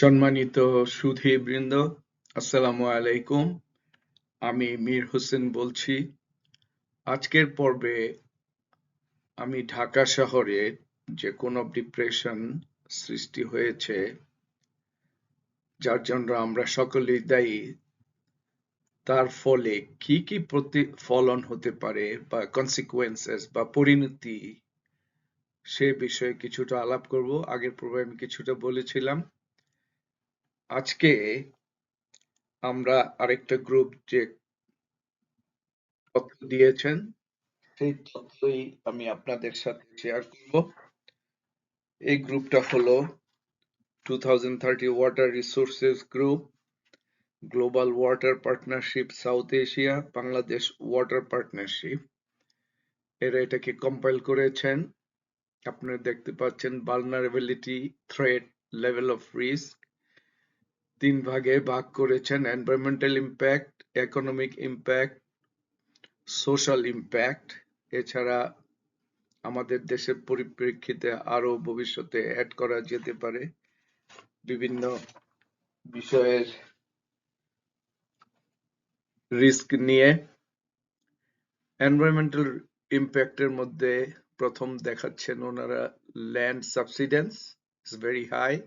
সম্মানিত সুধীবৃন্দ, আসসালামু আলাইকুম। আমি মীর হোসেন বলছি। আজকের পর্বে আমি ঢাকা শহরে যে কোনো ডিপ্রেশন সৃষ্টি হয়েছে, যার জন্য আমরা সকলেই দায়ী, তার ফলে কি কি প্রতিফলন হতে পারে বা কনসিকুয়েন্সেস বা পরিণতি, সে বিষয়ে কিছুটা আলাপ করব। আগের পর্বে আমি কিছুটা বলেছিলাম। আজকে আমরা আরেকটা গ্রুপ যে তথ্য দিয়েছেন, সেই তথ্যই আমি আপনাদের সাথে শেয়ার করব। এই গ্রুপটা হলো 2030 water resources group, global water partnership south Asia, Bangladesh water partnership. এরা এটাকে কম্পাইল করেছেন। আপনারা দেখতে পাচ্ছেন vulnerability, threat, level of risk. 3 ভাগে ভাগ করেছেন: environmental impact, economic impact, social impact. এছাড়া আমাদের দেশের পরিপ্রেক্ষিতে আরো ভবিষ্যতে অ্যাড করা যেতে পারে বিভিন্ন বিষয়ের রিস্ক নিয়ে। এনভায়রনমেন্টাল ইম্প্যাক্টের মধ্যে প্রথম দেখাচ্ছেন ওনারা land সাবসিডেন্স is very high,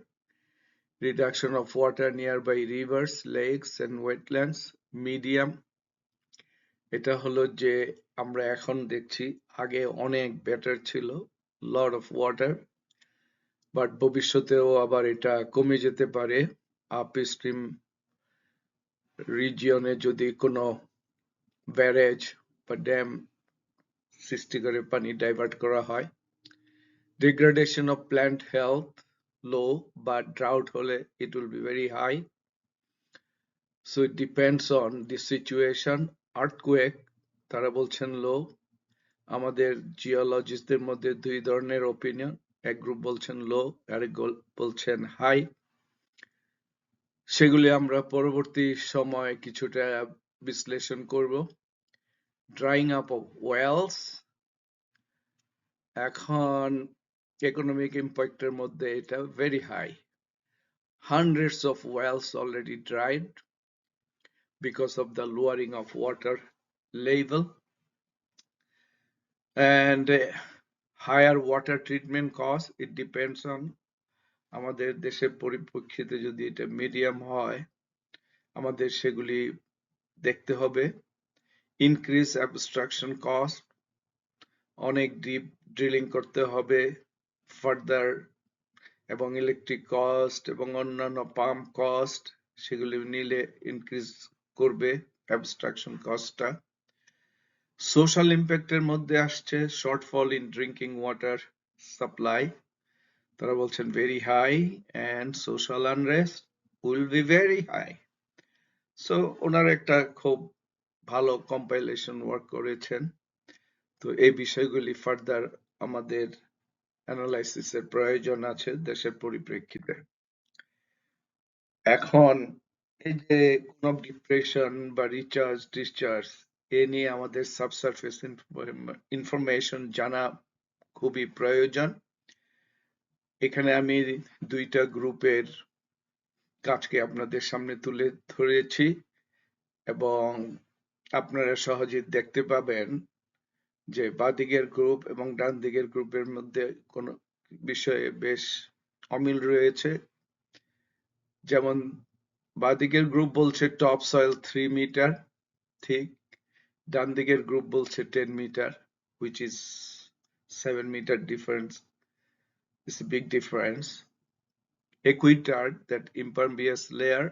reduction of water nearby rivers, lakes and wetlands medium। এটা হলো যে আমরা এখন দেখছি, আগে অনেক বেটার ছিল, লট অফ ওয়াটার, বাট ভবিষ্যতেও আবার এটা কমে যেতে পারে আপস্ট্রিম রিজিয়নে যদি কোনো ব্যারেজ বা ড্যাম সৃষ্টি করে পানি ডাইভার্ট করা হয়। Degradation of plant health low, but drought হলে it will be very high, so it depends on the situation. Earthquake তারা বলছেন low। আমাদের জিওলজিস্টদের মধ্যে দুই ধরনের ওপিনিয়ন, এক গ্রুপ বলছেন লো, আরেক গ্রুপ বলছেন হাই। সেগুলি আমরা পরবর্তী সময়ে কিছুটা বিশ্লেষণ করব। ড্রাইং আপ অফ ওয়েলস, এখন ইকোনমিক ইম্প্যাক্টের মধ্যে এটা very high. Hundreds of wells already dried because of the lowering of water level, and higher water treatment cost. It depends on আমাদের দেশের পরিপ্রেক্ষিতে যদি এটা মিডিয়াম হয়, আমাদের সেগুলি দেখতে হবে। ইনক্রিজ অ্যাবস্ট্রাকশন কস্ট, অনেক ডিপ ড্রিলিং করতে হবে ফার্দার, এবং ইলেকট্রিক কস্ট এবং অন্যান্য পাম্প কস্ট সেগুলি নিলে ইনক্রিজ করবে অ্যাবস্ট্রাকশন কস্টটা। সোশ্যাল ইম্প্যাক্টের মধ্যে আসছে shortfall in drinking water supply, তারা বলছেন very high, and social unrest will be very high. So ওনারা একটা খুব ভালো কম্পাইলেশন ওয়ার্ক করেছেন। তো এই বিষয়গুলি ফার্দার আমাদের অ্যানালাইসিসের প্রয়োজন আছে দেশের পরিপ্রেক্ষিতে। এখন এই যে কোন ডিপ্রেশন বা রিচার্জ ডিসচার্জ, এ নিয়ে আমাদের সাবসারফেস ইনফরমেশন জানা খুবই প্রয়োজন। এখানে আমি দুইটা গ্রুপের কাজকে আপনাদের সামনে তুলে ধরেছি, এবং আপনারা সহজে দেখতে পাবেন যে বাঁদিকের গ্রুপ এবং ডান দিকের গ্রুপের মধ্যে কোনো বিষয়ে বেশ অমিল রয়েছে। যেমন বাঁদিকের গ্রুপ বলছে টপ সয়েল 3 মিটার, ঠিক। ডান দিকের গ্রুপ বলছে 10 metre, which is 7 meter difference. It's a big difference. Equitard, that impervious layer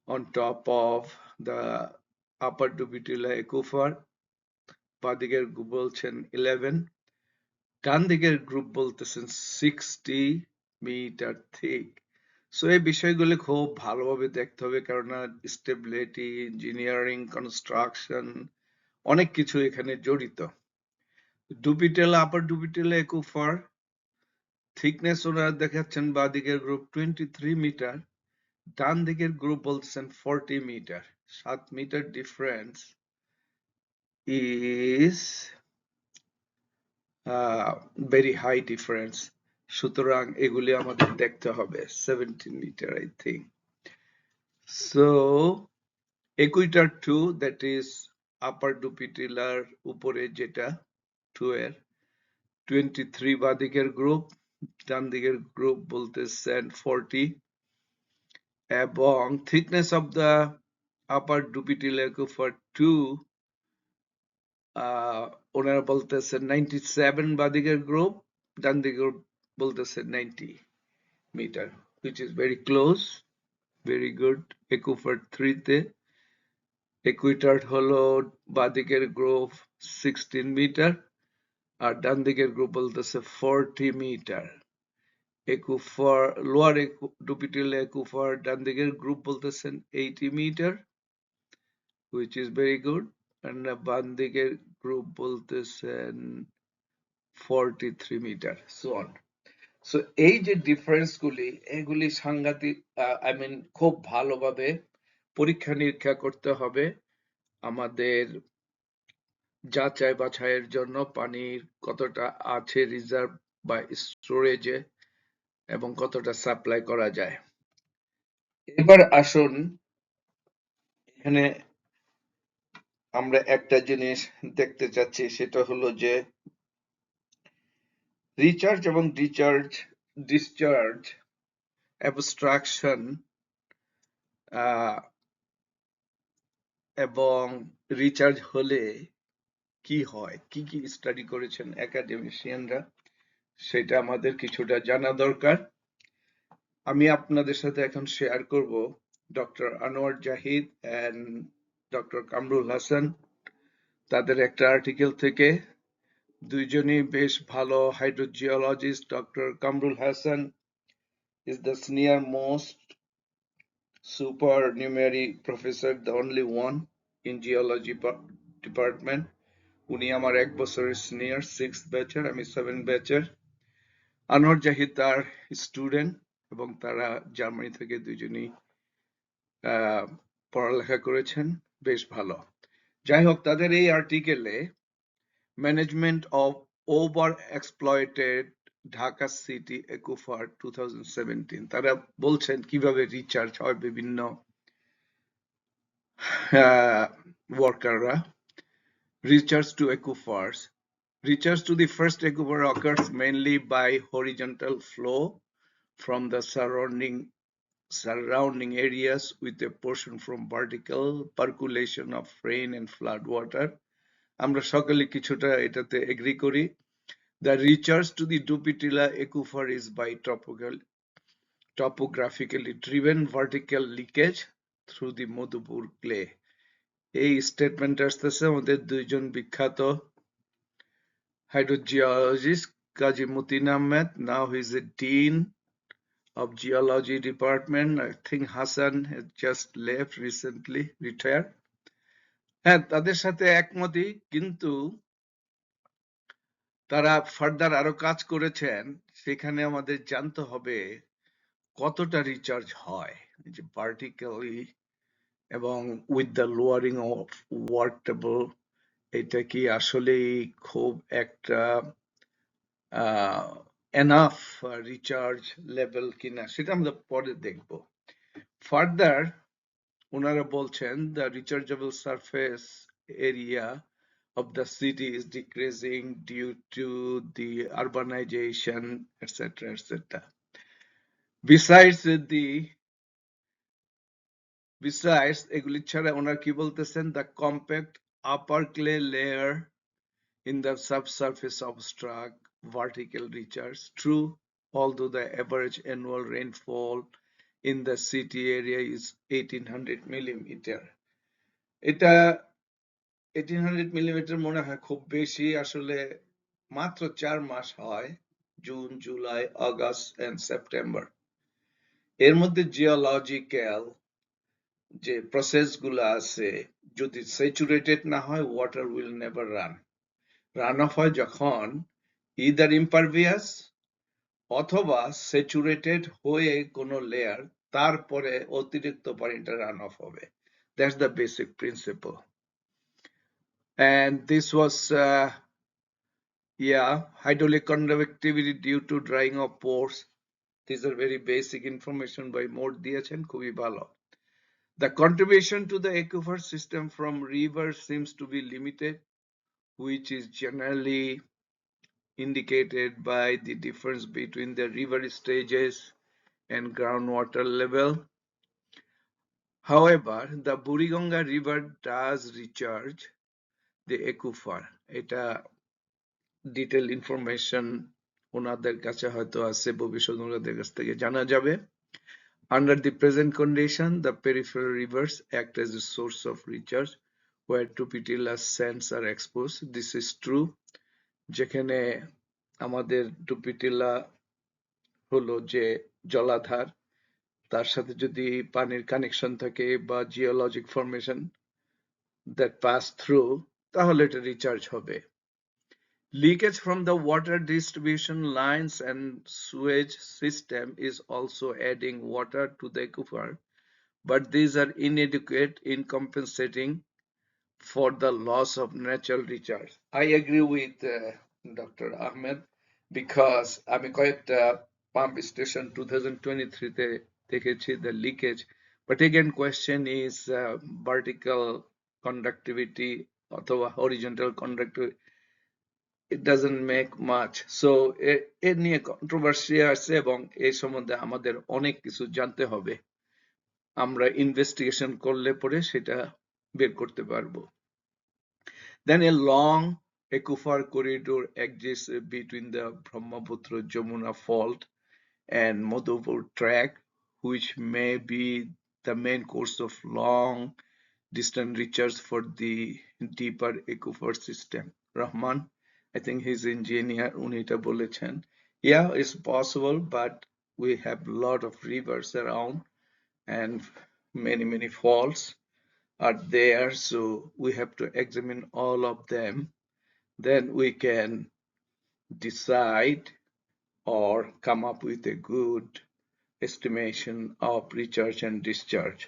on top of the upper Dubitula aquifer, বাঁদিকের গ্রুপ বলছেন 11, ডান দিকের গ্রুপ বলতেছেন 60 মিটার থিক। সো এই বিষয়গুলো খুব ভালোভাবে দেখতে হবে, কেননা স্টেবিলিটি, ইঞ্জিনিয়ারিং, কনস্ট্রাকশন অনেক কিছু এখানে জড়িত। ডুবিটেলা, আপার ডুবিটেলা একুফার থিকনেস ওনারা দেখাচ্ছেন বাঁদিকের গ্রুপ 23 মিটার, ডান দিকের গ্রুপ বলছেন 40 metre. 7 metre difference is very high difference. সুতরাং এগুলি আমাদের দেখতে হবে 17 metre I think. So equator 2, that is upper Dupi টিলার উপরে যেটা 2 এর 23 বাদিকের গ্রুপ, ডান দিকের গ্রুপ বলতেছেন 40, এবং thickness of the upper Dupi tiller for 2 ওনারা বলতেছেন 97 বাদিকের গ্রুপ, ডান দিকের গ্রুপ বলতেছেন 90 metre, which is very close, very good. Aquifer 3 তে একুইটার হলো বাদিকের গ্রুপ 16 মিটার আর ডান দিকের গ্রুপ বলতেছে 40 মিটার। একুফার লোয়ার ডুপিটিল একুফার ডান দিকের গ্রুপ বলতেছেন 80 metre, which is very good, and বাম দিকের গ্রুপ বলতেছেন 43 মিটার, so on. So এই যে ডিফারেন্স গুলি এগুলি সাংঘাতিক, আই মিন খুব ভালোভাবে পরীক্ষা নিরীক্ষা করতে হবে আমাদের যাচাই বাছাইয়ের জন্য পানির কতটা আছে রিজার্ভ বা স্টোরেজে এবং কতটা সাপ্লাই করা যায়। এবার আসুন এখানে আমরা একটা জিনিস দেখতে চাচ্ছি, সেটা হলো যে রিচার্জ এবং ডিসচার্জ অ্যাবস্ট্রাকশন এবং রিচার্জ হলে কি হয়, কি কি স্টাডি করেছেন একাডেমিশিয়ানরা, সেটা আমাদের কিছুটা জানা দরকার। আমি আপনাদের সাথে এখন শেয়ার করব doctor Anwar Zahid and doctor Kamrul Hasan তাদের একটা আর্টিকেল থেকে। দুইজনই বেশ ভালো hydrogeologist. Doctor Kamrul Hasan is the senior most supernumerary professor, the only one in geology department. উনি আমার এক বছরের সিনিয়র, 6th ব্যাচের, আমি 7th ব্যাচের। আনোয়ার জাহিদ তার স্টুডেন্ট এবং তারা জার্মানি থেকে দুইজনই পড়ালেখা করেছেন, বেশ ভালো। যাই হোক, তাদের এই আর্টিকেলে management of over exploited Dhaka city aquifer 2017, তারা বলছেন কিভাবে রিচার্জ হয় বিভিন্ন ওয়ার্কাররা। Recharge to aquifers. Recharge to the first aquifer occurs mainly by horizontal flow from the surrounding areas with a portion from vertical percolation of rain and flood water. আমরা সকলে কিছুটা এটাতে agri করি। The recharge to the Dupitila aquifer is by topographically driven vertical leakage through the Madhupur clay. এই statement আসতেছে আমাদের দুইজন বিখ্যাত hydrogeologist, Kazi Mutin Ahmed. Now he is a dean of geology department. I think Hassan has just left recently, retired. হ্যাঁ, তাদের সাথে একমতই, কিন্তু তারা ফার্দার আরো কাজ করেছেন। সেখানে আমাদের জানতে হবে কতটা রিচার্জ হয়, যে ভার্টিক্যালি এবং with the lowering of water table, এটা কি আসলেই খুব একটা এনাফ রিচার্জ লেভেল কিনা, সেটা আমরা পরে দেখব। ফার্দার ওনারা বলছেন the rechargeable surface area of the city is decreasing due to the urbanization, etc., etc. Besides এগুলি ছাড়া ওনারা কি বলতেছেন, the compact upper clay layer in the subsurface obstruct vertical recharge. True, although the average annual rainfall in the city area is 1800 millimeter. এটা 1800 millimetre মনে হয় খুব বেশি, আসলে মাত্র 4 মাস হয়, June, July, August and September. এর মধ্যে জিওলজিক্যাল যে প্রসেস গুলো আছে, যদি স্যাচুরেটেড না হয়, water will never run of হয় যখন ইদার ইম্পারভিয়াস অথবা স্যাচুরেটেড হয়ে কোনো লেয়ার, তারপরে অতিরিক্ত পানিটা রান অফ হবে। That's the basic principle. And this was Yeah, hydraulic conductivity due to drying of pores. These are very basic information by মোট দিয়েছেন খুবই ভালো. The contribution to the aquifer system from rivers seems to be limited, which is generally indicated by the difference between the river stages and groundwater level. However, the Buriganga River does recharge the aquifer. এটা detail information ওনাদের কাছে হয়তো আছে, ভবিষ্যৎ ওনাদের কাছ থেকে জানা যাবে. Under the present condition, the peripheral rivers act as a source of recharge where Tupitilla sands are exposed. This is true. যেখানে আমাদের টুপিটিলা হলো যে জলাধার, তার সাথে যদি পানির কানেকশন থাকে বা geologic formation that pass through, তাহলে এটা রিচার্জ হবে. Leakage from the water distribution lines and sewage system is also adding water to the aquifer, but these are inadequate in compensating for the loss of natural recharge. I agree with Dr. Ahmed because আমি কয়েকটা pump station 2023 তে দেখেছি the leakage, but again question is vertical conductivity অথবা horizontal conductivity. It doesn't make much. So এ নিয়ে controversy আছে এবং এই সম্বন্ধে আমাদের অনেক কিছু জানতে হবে. আমরা ইনভেস্টিগেশন করলে পরে সেটা বের করতে পারবো. Then a long aquifer corridor exists between the Brahmaputra-Jamuna fault and Madhupur tract, which may be the main course of long distance recharge for the deeper aquifer system. Rahman, I think he's engineer, উনি এটা বলেছেন. Yeah, it's possible, but we have a lot of rivers around and many faults are there, so we have to examine all of them. Then we can decide or come up with a good estimation of recharge and discharge.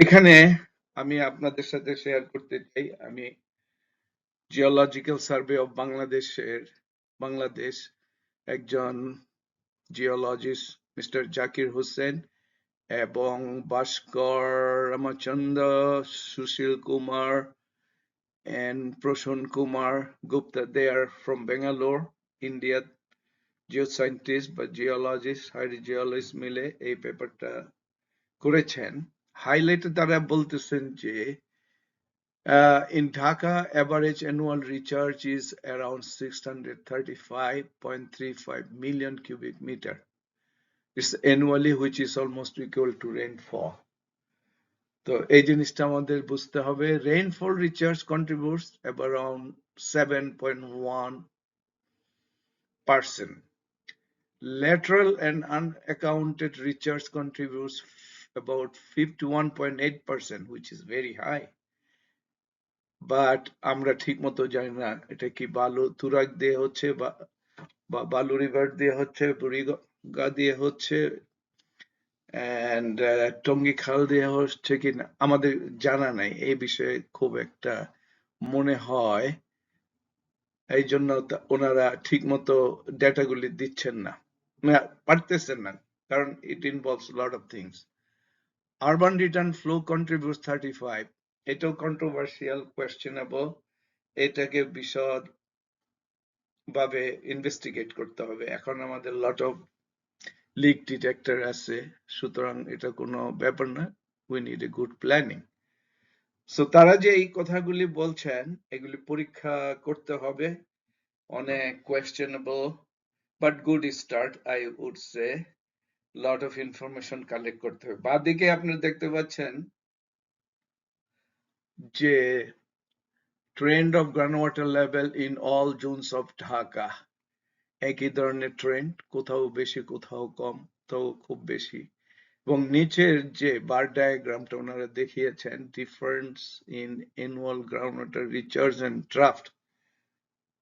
এখানে আমি আপনাদের সাথে share করতে চাই, আমি geological survey of Bangladesh একজন geologist mister Zakir Hossain এবং ভাস্কর Ramchandra, Sushil Kumar and Prashun Kumar Gupta. They are from Bangalore, India, geoscientists বা geologists, hydrogeologists মিলে এই পেপারটা করেছেন. হাইলাইটে তারা বলতেছেন যে in Dhaka, average annual recharge is around 635.35 million cubic meter. It's annually, which is almost equal to rainfall. তো এই জিনিসটা আমাদের বুঝতে হবে. Rainfall recharge contributes around 7.1%. Lateral and unaccounted recharge contributes about 51.8%, which is very high. But আমরা ঠিক মতো জানি না এটা কি বালু তুরাগ দিয়ে হচ্ছে বা বালু রিভার দিয়ে হচ্ছে, বুড়িগঙ্গা দিয়ে হচ্ছে, and টঙ্গী খাল দিয়ে হচ্ছে কি না আমাদের জানা নাই. এই বিষয়ে খুব একটা মনে হয় এই জন্য ওনারা ঠিক মতো ডেটাগুলি দিচ্ছেন না, পারতেছেন না, কারণ it involves a lot of things. Urban return flow contributes 35. এটাও controversial, questionable. এটাকে বিশদ ভাবে ইনভেস্টিগেট করতে হবে. এখন আমাদের lot of leak detector আছে, সুতরাং এটা কোনো ব্যাপার না. We need a good planning. So তারা যে এই কথাগুলি বলছেন এগুলি পরীক্ষা করতে হবে. অনেক questionable, but good start, I would say. Lot of information collect করতে হবে. বাদিকে আপনারা দেখতে পাচ্ছেন যে trend of groundwater level in all zones of Dhaka. একই ধরনের ট্রেন্ড, কোথাও বেশি কোথাও কম, কোথাও খুব বেশি. এবং নিচের যে বার ডায়াগ্রামটা ওনারা দেখিয়েছেন difference in annual ground recharge and draft,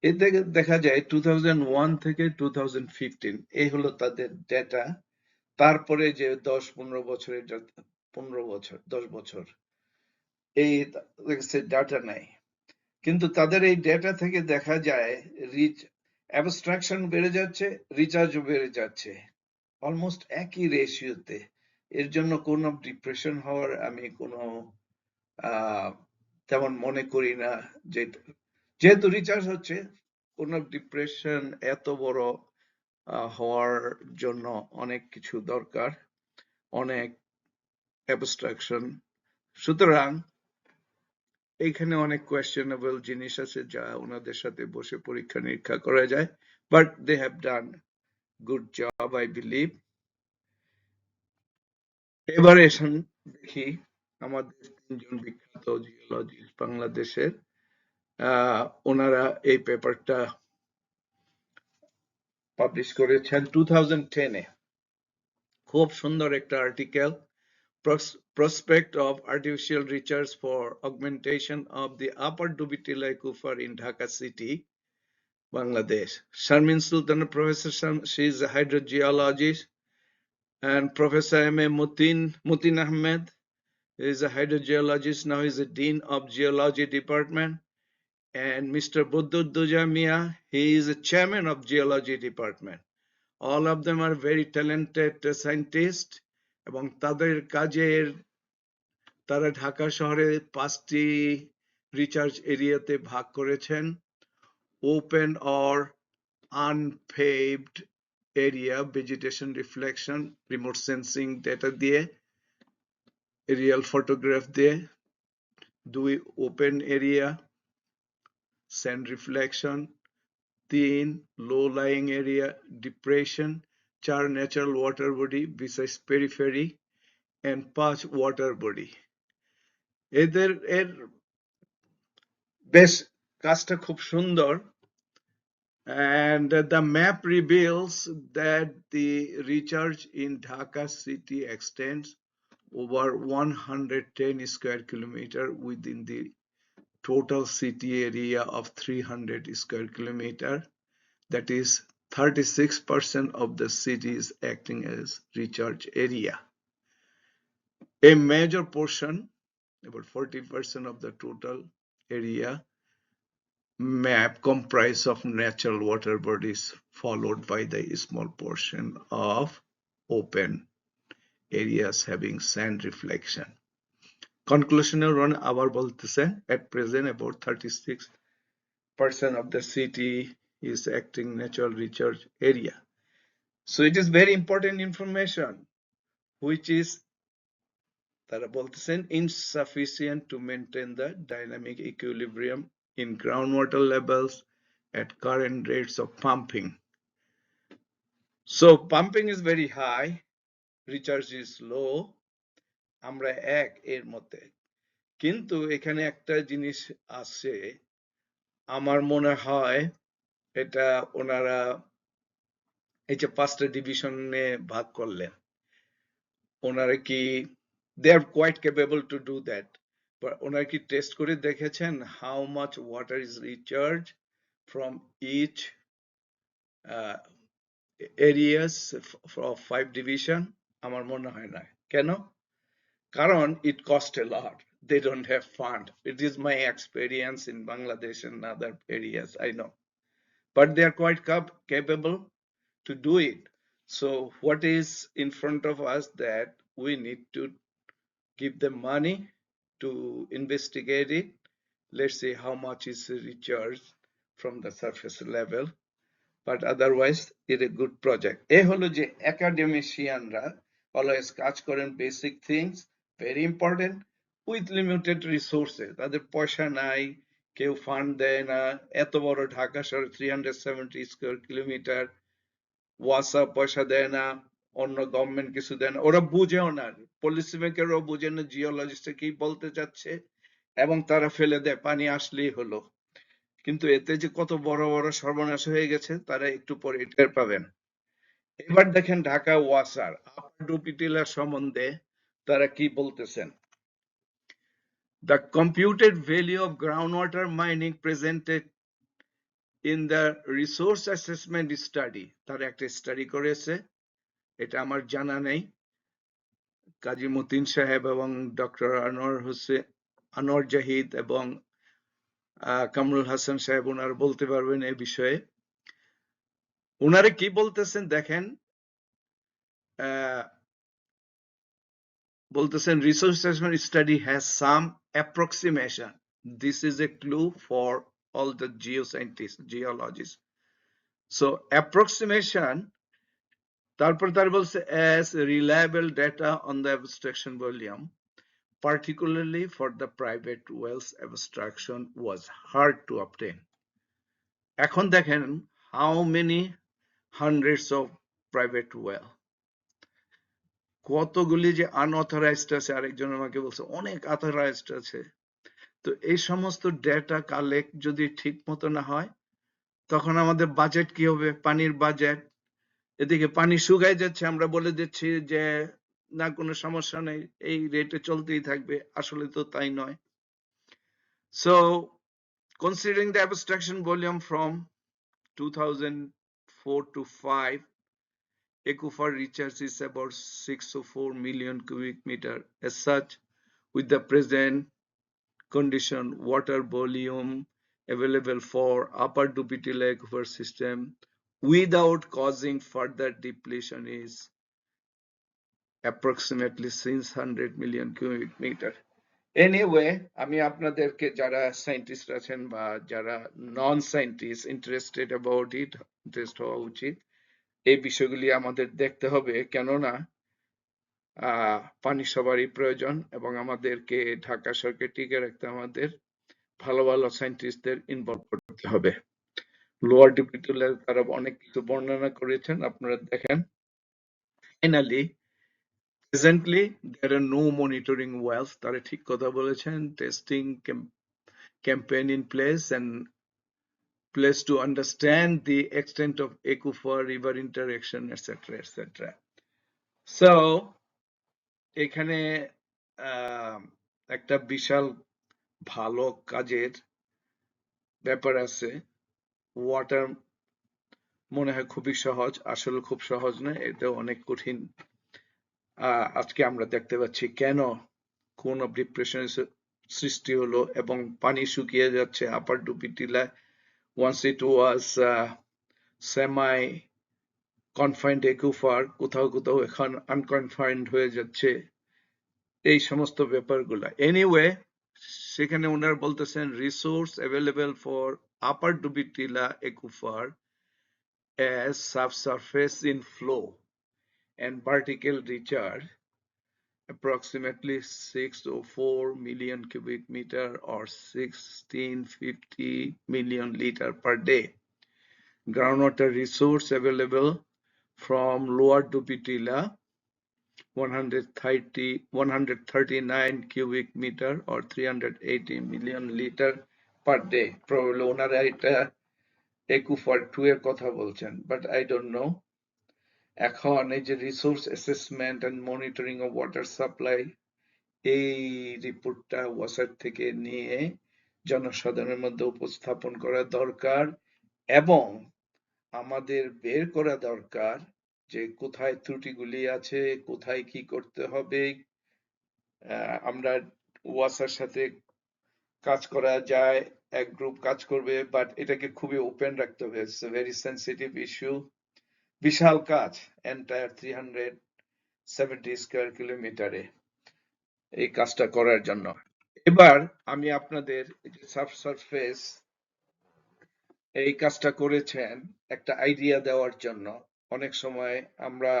এতে দেখা যায় 2001 থেকে 2015 এই হলো তাদের ডেটা. তারপরে যে 10-15 বছরের 10 বছর এই ডাটা নাই. কিন্তু তাদের এই ডেটা থেকে দেখা যায় রিচ অ্যাবস্ট্রাকশন বেড়ে যাচ্ছে, রিচার্জও বেড়ে যাচ্ছে অলমোস্ট একই রেশিওতে। এর জন্য কোনো ডিপ্রেশন হওয়ার আমি কোনো তেমন মনে করি না। যে যেহেতু রিচার্জ হচ্ছে, কোনো ডিপ্রেশন এত বড় হওয়ার জন্য অনেক কিছু দরকার, অনেক অ্যাবস্ট্রাকশন। সুতরাং এইখানে অনেক কোয়েশ্চেনেবল জিনিস আছে যা ওনাদের সাথে বসে পরীক্ষা নিরীক্ষা করা যায়, but they have done good job I believe. এবারে দেখি আমাদের তিনজন বিখ্যাত জিওলজিস্ট বাংলাদেশের, ওনারা এই পেপারটা পাবলিশ করেছেন 2010-এ। খুব সুন্দর একটা article, prospect of artificial recharge for augmentation of the upper Dubiti Aquifer in Dhaka city, Bangladesh. Sharmin Sultan, Professor, she is a hydrogeologist, and Professor M.A. Mutin Ahmed is a hydrogeologist, now he is a Dean of Geology Department. And Mr. Buddhuddhuja Mia, he is a Chairman of Geology Department. All of them are very talented scientists, এবং তাদের কাজের তারা ঢাকা শহরে 5টি research এরিয়াতে ভাগ করেছেন। Open or unpaved area, vegetation reflection, remote sensing data দিয়ে, এরিয়াল ফটোগ্রাফ দিয়ে। 2, open area, sand reflection. 3, low lying area, depression. 4, natural water body besides periphery. and 5, water body. এর বেশ কাজটা খুব সুন্দর, and the map reveals that the recharge in Dhaka city extends over 110 square kilometer within the total city area of 300 square kilometer. That is 36% of the city is acting as recharge area. A major portion, about 40% of the total area map comprise of natural water bodies, followed by the small portion of open areas having sand reflection. Conclusion আবার বলতেছেন, at present about 36% of the city is acting natural recharge area. So it is very important information, which is তারা বলতেছেন insufficient to maintain the dynamic equilibrium in groundwater levels at current rates of pumping. So pumping is very high, recharge is low, আমরা এর মধ্যে। কিন্তু এখানে একটা জিনিস আছে, আমার মনে হয় এটা ওনারা এই যে 5টা ডিভিশনে ভাগ করলেন, ওনারা কি they are quite capable to do that, but ওনারা কি টেস্ট করে দেখেছেন how much water is recharged from each areas of 5 division? আমার মনে হয় না। কেন? কারণ it cost a lot, they don't have fund. It is my experience in Bangladesh and other areas, I know, but they are quite capable to do it. So what is in front of us, that we need to give them money to investigate it. Let's see how much is recharged from the surface level, but otherwise it's a good project. এ হলো যে academicianরা always কাজ করেন basic things, very important, with limited resources. তাদের পয়সা নাই, কেউ fund দেয় না। এত বড় ঢাকা শহর 370 স্কয়ার কিলোমিটার, ওয়াসা পয়সা দেয় না, অন্য গভর্নমেন্ট কিছু দেয় না, ওরা বুঝেও না, পলিসি মেকারও বুঝে না জিওলজিস্ট কি বলতে চাচ্ছে, এবং তারা ফেলে দেয় পানি আসলেই হলো। কিন্তু এতে যে কত বড় বড় সর্বনাশ হয়ে গেছে তারা একটু পরে টের পাবেন। এবার দেখেন ঢাকা ওয়াসার আপার ডুপিটিলা সম্বন্ধে তারা কি বলতেছেন। The computed value of groundwater mining presented in the resource assessment study, তারা একটা স্টাডি করেছে, এটা আমার জানা নেই। কাজী মতিন সাহেব এবং ডক্টর আনোয়ার জাহিদ এবং কামরুল হাসান সাহেব ওনারা বলতে পারবেন এই বিষয়ে। ওনারা কি বলতেছেন দেখেন, বলতেছেন resource assessment study has some approximation. This is a clue for all the geoscientists, geologists. So approximation, তারপর তার বলছে as reliable data on the abstraction volume, particularly for the private wells abstraction was hard to obtain. এখন দেখেন how many hundreds of private well, কতগুলি যে unauthorised আছে, আরেকজন আমাকে বলছে অনেক অথরাইজড আছে। তো এই সমস্ত ডেটা কালেক্ট যদি ঠিক মতো না হয়, তখন আমাদের বাজেট কি হবে? পানির বাজেট। এদিকে পানি শুকায় যাচ্ছে, আমরা বলে দিচ্ছি যে না কোনো সমস্যা নেই, এই রেটে চলতেই থাকবে, আসলে তো তাই নয়। So considering the abstraction volume from 2004 to 5, aquifer recharge is about 604 million cubic meter. As such, with the present condition, water volume available for upper Dupitila aquifer system without causing further depletion is approximately 600 million cubic meter. Anyway, আমি আপনাদেরকে যারা scientist আছেন বা যারা non scientist interested about it, interest হওয়া উচিত। এই বিষয়গুলি আমাদের দেখতে হবে, কেননা পানি সবারই প্রয়োজন এবং আমাদেরকে ঢাকা শহরকে টিকে রাখতে আমাদের ভালো ভালো সায়েন্টিস্টদের ইনভলভ করতে হবে। লোয়ার ডিপিটুলার তারা অনেক কিছু বর্ণনা করেছেন, আপনারা দেখেন। ফাইনালি প্রেজেন্টলি দেয়ার আর নো মনিটরিং ওয়েলস, তারা ঠিক কথা বলেছেন। Testing campaign in place and place to understand the extent of aquifer river interaction, etc., etc. So এখানে একটা বিশাল ভালো কাজের ব্যাপার আছে। ওয়াটার মনে হয় খুবই সহজ, আসলে খুব সহজ নয়, এটা অনেক কঠিন। আজকে আমরা দেখতে পাচ্ছি কেন কোন অফ ডিপ্রেশনের সৃষ্টি হলো এবং পানি শুকিয়ে যাচ্ছে আপার ডুপিটিলায়। once it was semi confined aquifer, কোথাও কোথাও এখন আনকনফাইন্ড হয়ে যাচ্ছে, এই সমস্ত ব্যাপারগুলা। এনিওয়ে, সেখানে ওনারা বলতেছেন resource available for upper Dupitila aquifer as subsurface inflow and vertical recharge approximately 604 million cubic meter or 1650 million liter per day. Groundwater resource available from lower Dupitila 139 cubic meter or 380 million liter per day. Probably ওনারা এটা aquifer 2 এর কথা বলছেন, but I don't know. এখন এই যে resource assessment and monitoring of water supply, এই রিপোর্টটা ওয়াসার থেকে নিয়ে জনসাধারণের মধ্যে উপস্থাপন করা দরকার এবং আমাদের বের করা দরকার যে কোথায় ত্রুটিগুলি আছে, কোথায় কি করতে হবে। আমরা ওয়াসার সাথে কাজ করা যায়, এক গ্রুপ কাজ করবে, বাট এটাকে খুবই ওপেন রাখতে হবে। It's a very sensitive issue, বিশাল কাজ, এন্টায়ার 370 স্কয়ার কিলোমিটারে এই কাজটা করার জন্য। এবার আমি আপনাদের সাবসারফেস এই কাজটা করেছেন একটা আইডিয়া দেওয়ার জন্য। অনেক সময় আমরা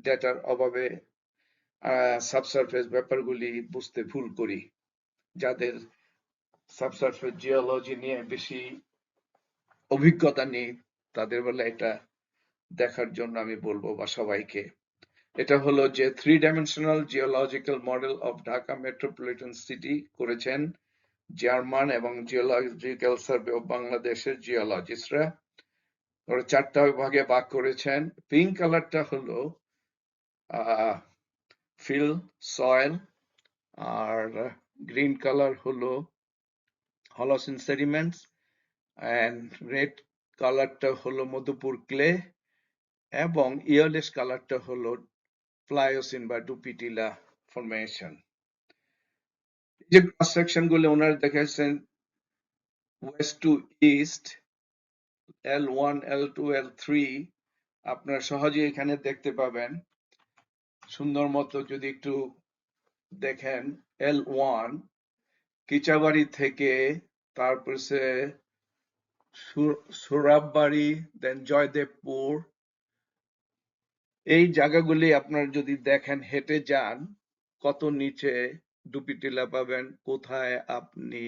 ডেটার অভাবে সাবসারফেস ব্যাপারগুলি বুঝতে ভুল করি। যাদের সাবসারফেস জিওলজি নিয়ে বেশি অভিজ্ঞতা নেই তাদের বেলা এটা দেখার জন্য আমি বলবো বা সবাইকে। এটা হলো যে 3-dimensional geological model of Dhaka metropolitan city করেছেন জার্মান এবং জিওলজিক্যাল সার্ভে অফ বাংলাদেশের জিওলজিস্টরা। ওরা 4টা ভাগে ভাগ করেছেন। পিঙ্ক কালারটা হলো ফিল সয়েল, আর গ্রিন কালার হলো হলোসিন সেডিমেন্টস, এন্ড রেড কালারটা হলো মধুপুর ক্লে, এবং ইয়েলোইশ কালারটা হলো প্লায়োসিন বা ডুপিটিলা ফরমেশন। যে ক্রস সেকশন গুলো ওনারা দেখাচ্ছেন West two east L1 L2 L3 আপনারা সহজেই এখানে দেখতে পাবেন। সুন্দর মতো যদি একটু দেখেন, L1 কিচাবাড়ি থেকে তারপর সে সুরাববাড়ি, দেন জয়দেবপুর, এই জায়গাগুলি আপনার যদি দেখেন, হেঁটে যান, কত নিচে ডুপি টিলা পাবেন, কোথায় আপনি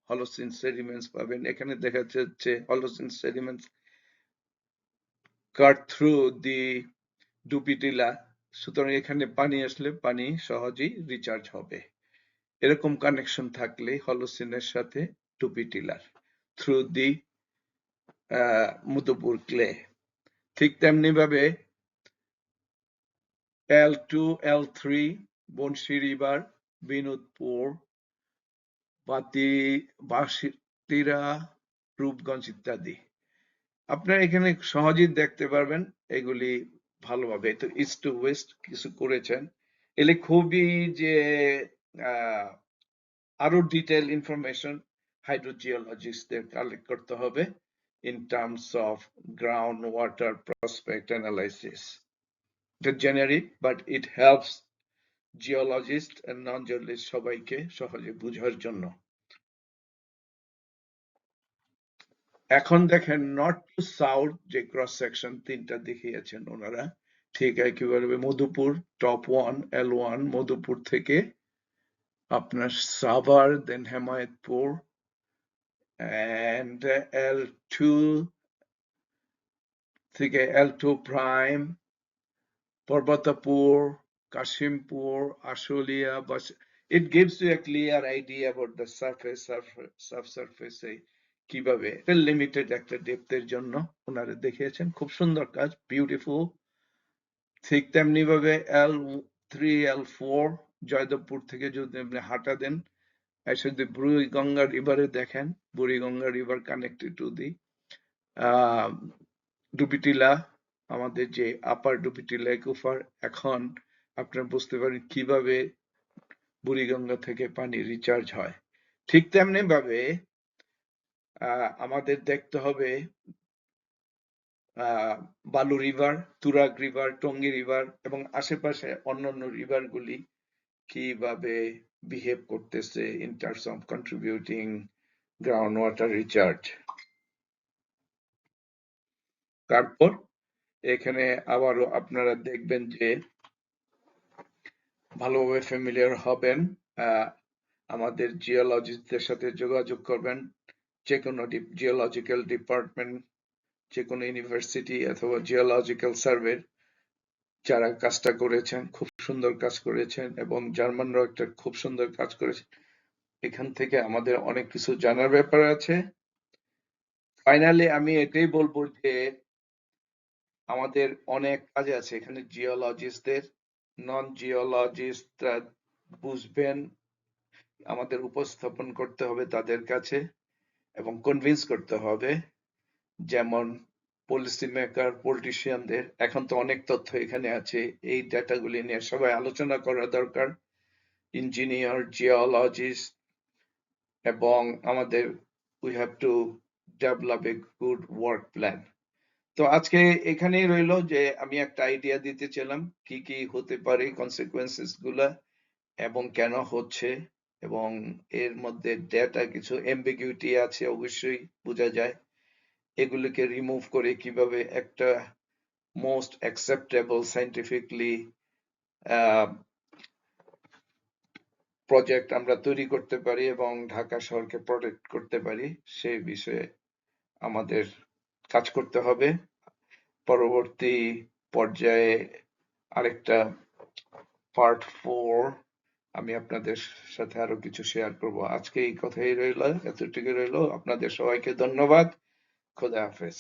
হলোসিন সেডিমেন্টস পাবেন। এখানে দেখা যাচ্ছে Holocene sediments cut through the Dupi Tila, সুতরাং এখানে পানি আসলে পানি সহজেই রিচার্জ হবে। এরকম কানেকশন থাকলে হলোসিনের সাথে ডুপি টিলার থ্রু দি মধুপুর ক্লে। ঠিক তেমনি ভাবে L2 L3 Banshi river, Binodpur, Basira, Rupganj ইত্যাদি আপনারা এখানে সহজেই দেখতে পারবেন। এগুলি ভালোভাবে তো ইস্ট টু ওয়েস্ট কিছু করেছেন, এলে খুবই যে আরো ডিটেইল ইনফরমেশন হাইড্রোজিওলজিস্টদের কালেক্ট করতে হবে in terms of groundwater prospect analysis. It's generic, but it helps geologists and non-geologists সবাইকে সহজে বুঝার জন্য। এখন দেখেন নর্থ টু সাউথ যে ক্রস সেকশন তিনটা দেখিয়েছেন ওনারা, ঠিক একইভাবে মধুপুর টপ 1 L1 মধুপুর থেকে আপনার সাভার, দেন হেমায়েতপুর, and L2 থেকে L2 prime, Parbatapur, Kashimpur, Ashulia, it gives you a clear idea about the subsurface কিভাবে, এটা লিমিটেড একটা ডেপথের জন্য ওনারা দেখিয়েছেন, খুব সুন্দর কাজ, বিউটিফুল। ঠিক তেমনি ভাবে L3 L4 জয়দেবপুর থেকে যদি আপনি হাঁটা দেন, এসে যদি বুড়িগঙ্গা রিভারে দেখেন, Buriganga river connected to the Dupitila, আমাদের যে আপার ডুবিটিলা একুফার। এখন আপনারা বুঝতে পারেন কিভাবে বুড়িগঙ্গা থেকে পানি রিচার্জ হয়। ঠিক তেমনি ভাবে আমাদের দেখতে হবে বালু river, Turag river, Tongi river এবং আশেপাশে অন্যান্য রিভার গুলি কিভাবে বিহেভ করতেছে in terms of contributing ground water recharge. তারপর এখানে আবারও আপনারা দেখবেন যে ভালোভাবে ফ্যামিলিয়ার হবেন, আমাদের জিওলজিস্টদের সাথে যোগাযোগ করবেন, যে কোনো জিওলজিক্যাল ডিপার্টমেন্ট, যে কোনো ইউনিভার্সিটি অথবা জিওলজিক্যাল সার্ভে যারা কাজটা করেছেন, খুব সুন্দর কাজ করেছেন, এবং জার্মানরাও একটা খুব সুন্দর কাজ করেছে। এখান থেকে আমাদের অনেক কিছু জানার ব্যাপার আছে। ফাইনালি আমি এটাই বলবো যে আমাদের অনেক কাজ আছে এখানে জিওলজিস্টদের, নন জিওলজিস্টরা বুঝবেন, আমাদের উপস্থাপন করতে হবে তাদের কাছে এবং কনভিন্স করতে হবে। যেমন পলিসি মেকার, পলিটিশিয়ানদের, এখন তো অনেক তথ্য এখানে আছে, এই ডেটাগুলি নিয়ে সবাই আলোচনা করা দরকার, ইঞ্জিনিয়ার, জিওলজিস্ট, এবং আমাদের we have to develop a good work plan. তো আজকে এখানেই রইলো যে আমি একটা আইডিয়া দিতে চাইলাম কি কি হতে পারে কনসিকুয়েন্সেস গুলা এবং কেন হচ্ছে, এবং এর মধ্যে ডেটা কিছু এমবিগুইটি আছে অবশ্যই বোঝা যায়, এগুলিকে রিমুভ করে কিভাবে একটা মোস্ট অ্যাকসেপ্টেবল সাইন্টিফিকলি প্রজেক্ট আমরা তৈরি করতে পারি এবং ঢাকা শহরকে প্রোটেক্ট করতে পারি, সেই বিষয়ে আমাদের কাজ করতে হবে। পরবর্তী পর্যায়ে আরেকটা পার্ট 4 আমি আপনাদের সাথে আরো কিছু শেয়ার করব। আজকে এই কথাই রইল, এতটুকু রইল। আপনাদের সবাইকে ধন্যবাদ। খোদা হাফেজ।